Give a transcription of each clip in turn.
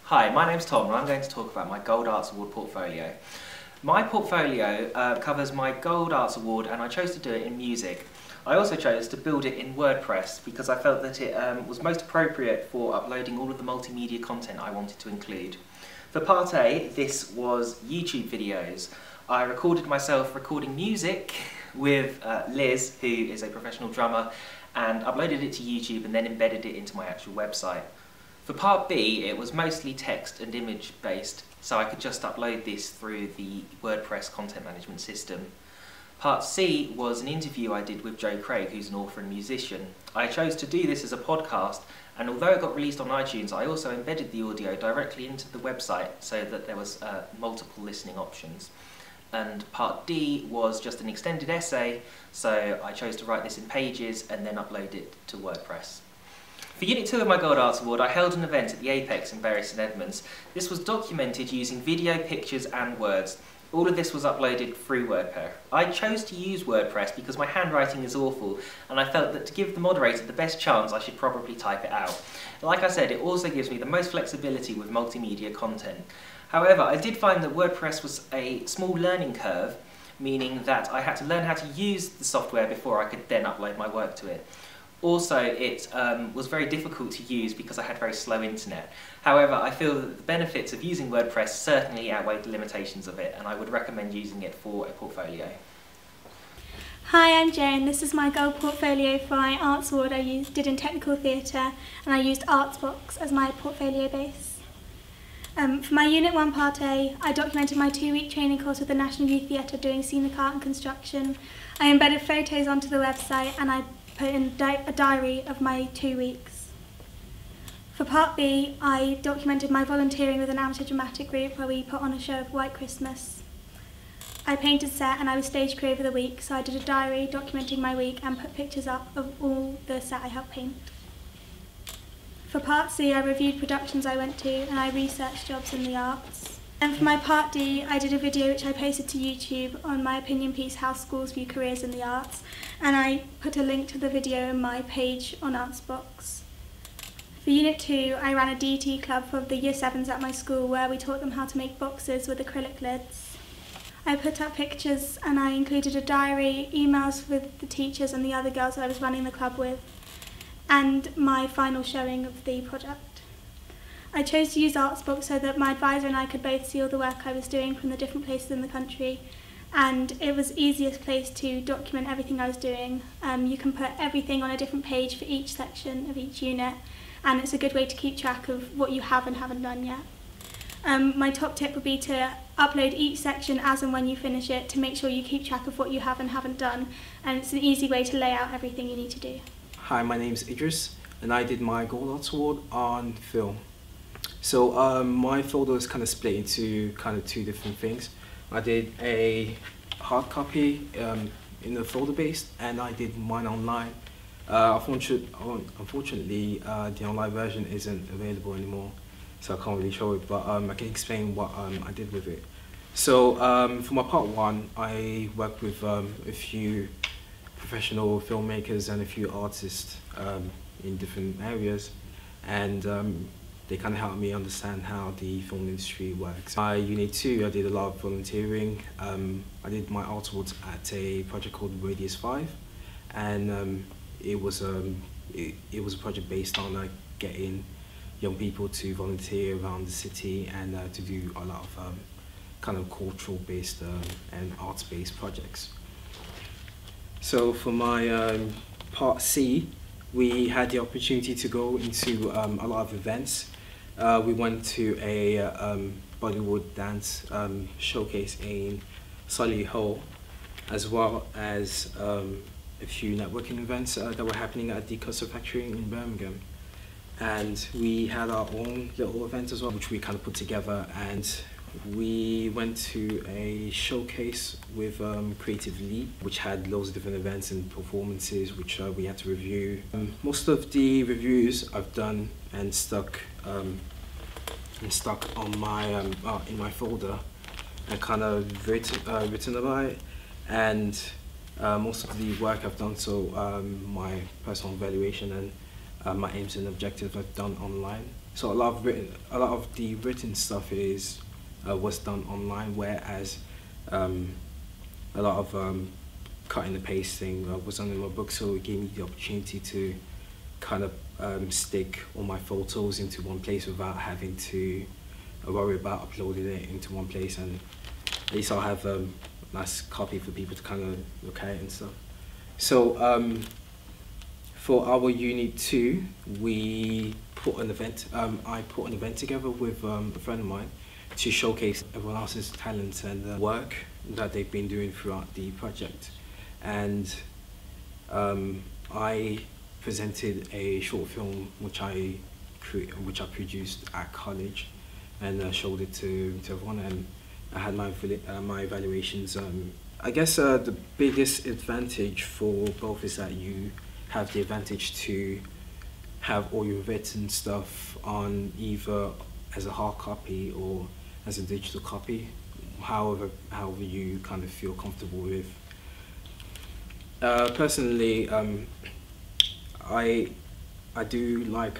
Hi, my name's Tom and I'm going to talk about my Gold Arts Award portfolio. My portfolio covers my Gold Arts Award and I chose to do it in music. I also chose to build it in WordPress because I felt that it was most appropriate for uploading all of the multimedia content I wanted to include. For part A, this was YouTube videos. I recorded myself recording music with Liz, who is a professional drummer, and uploaded it to YouTube and then embedded it into my actual website. For part B, it was mostly text and image based, so I could just upload this through the WordPress content management system. Part C was an interview I did with Joe Craig, who's an author and musician. I chose to do this as a podcast, and although it got released on iTunes, I also embedded the audio directly into the website so that there was multiple listening options. And part D was just an extended essay, so I chose to write this in Pages and then upload it to WordPress. For Unit 2 of my Gold Arts Award, I held an event at the Apex in Bury St Edmunds. This was documented using video, pictures and words. All of this was uploaded through WordPress. I chose to use WordPress because my handwriting is awful and I felt that to give the moderator the best chance I should probably type it out. Like I said, it also gives me the most flexibility with multimedia content. However, I did find that WordPress was a small learning curve, meaning that I had to learn how to use the software before I could then upload my work to it. Also, it was very difficult to use because I had very slow internet. However, I feel that the benefits of using WordPress certainly outweigh the limitations of it, and I would recommend using it for a portfolio. Hi, I'm Joan. This is my gold portfolio for my Arts Award I did in Technical Theatre, and I used Artsbox as my portfolio base. For my Unit 1 Part A, I documented my 2-week training course with the National Youth Theatre doing scenic art and construction. I embedded photos onto the website and I put in a diary of my 2 weeks. For Part B, I documented my volunteering with an amateur dramatic group where we put on a show of White Christmas. I painted set and I was stage crew over the week, so I did a diary documenting my week and put pictures up of all the set I helped paint. For Part C, I reviewed productions I went to and I researched jobs in the arts. And for my Part D, I did a video which I posted to YouTube on my opinion piece, How Schools View Careers in the Arts, and I put a link to the video in my page on Artsbox. For Unit 2, I ran a DT club for the Year 7s at my school where we taught them how to make boxes with acrylic lids. I put up pictures and I included a diary, emails with the teachers and the other girls I was running the club with, and my final showing of the project. I chose to use Artsbox so that my advisor and I could both see all the work I was doing from the different places in the country, and it was the easiest place to document everything I was doing. You can put everything on a different page for each section of each unit, and it's a good way to keep track of what you have and haven't done yet. My top tip would be to upload each section as and when you finish it to make sure you keep track of what you have and haven't done, and it's an easy way to lay out everything you need to do. Hi, my name is Idris and I did my Gold Arts Award on film. So my folder is kind of split into kind of two different things. I did a hard copy in the folder based and I did mine online. Unfortunately, the online version isn't available anymore, so I can't really show it, but I can explain what I did with it. So for my Part 1, I worked with a few professional filmmakers and a few artists in different areas, and they kind of helped me understand how the film industry works. My Unit 2, I did a lot of volunteering. I did my art awards at a project called Radius 5, and it was a project based on getting young people to volunteer around the city and to do a lot of kind of cultural based and arts based projects. So for my Part C, we had the opportunity to go into a lot of events. We went to a Bollywood dance showcase in Solihull, as well as a few networking events that were happening at the Custard Factory in Birmingham. And we had our own little event as well, which we kind of put together, and we went to a showcase with Creative Leap, which had loads of different events and performances which we had to review. Most of the reviews I've done and stuck on my in my folder and kind of written about it, and most of the work I've done, so my personal evaluation and my aims and objectives I've done online. So a lot of the written stuff was done online, whereas a lot of cutting and pasting was done in my book. So it gave me the opportunity to kind of stick all my photos into one place without having to worry about uploading it into one place, and at least I'll have a nice copy for people to kind of look at it and stuff. So for our Unit 2, we put an event. I put an event together with a friend of mine to showcase everyone else's talents and work that they've been doing throughout the project. And I presented a short film which I produced at college, and showed it to everyone, and I had my evaluations. I guess the biggest advantage for both is that you have the advantage to have all your written stuff on either as a hard copy or as a digital copy, however you kind of feel comfortable with. Personally, I do like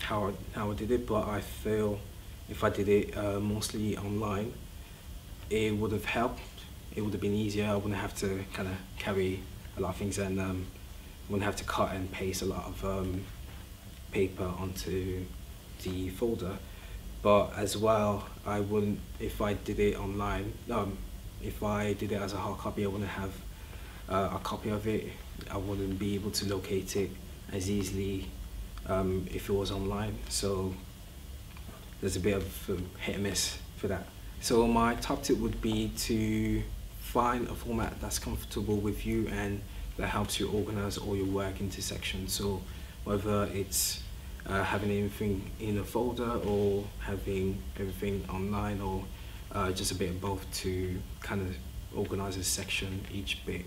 how I did it, but I feel if I did it mostly online, it would have helped. It would have been easier. I wouldn't have to kind of carry a lot of things, and wouldn't have to cut and paste a lot of paper onto the folder. But as well, I wouldn't, if I did it online, if I did it as a hard copy, I wouldn't have a copy of it. I wouldn't be able to locate it as easily if it was online. So there's a bit of hit and miss for that. So my top tip would be to find a format that's comfortable with you and that helps you organize all your work into sections. So whether it's having everything in a folder or having everything online, or just a bit of both to kind of organize a section each bit.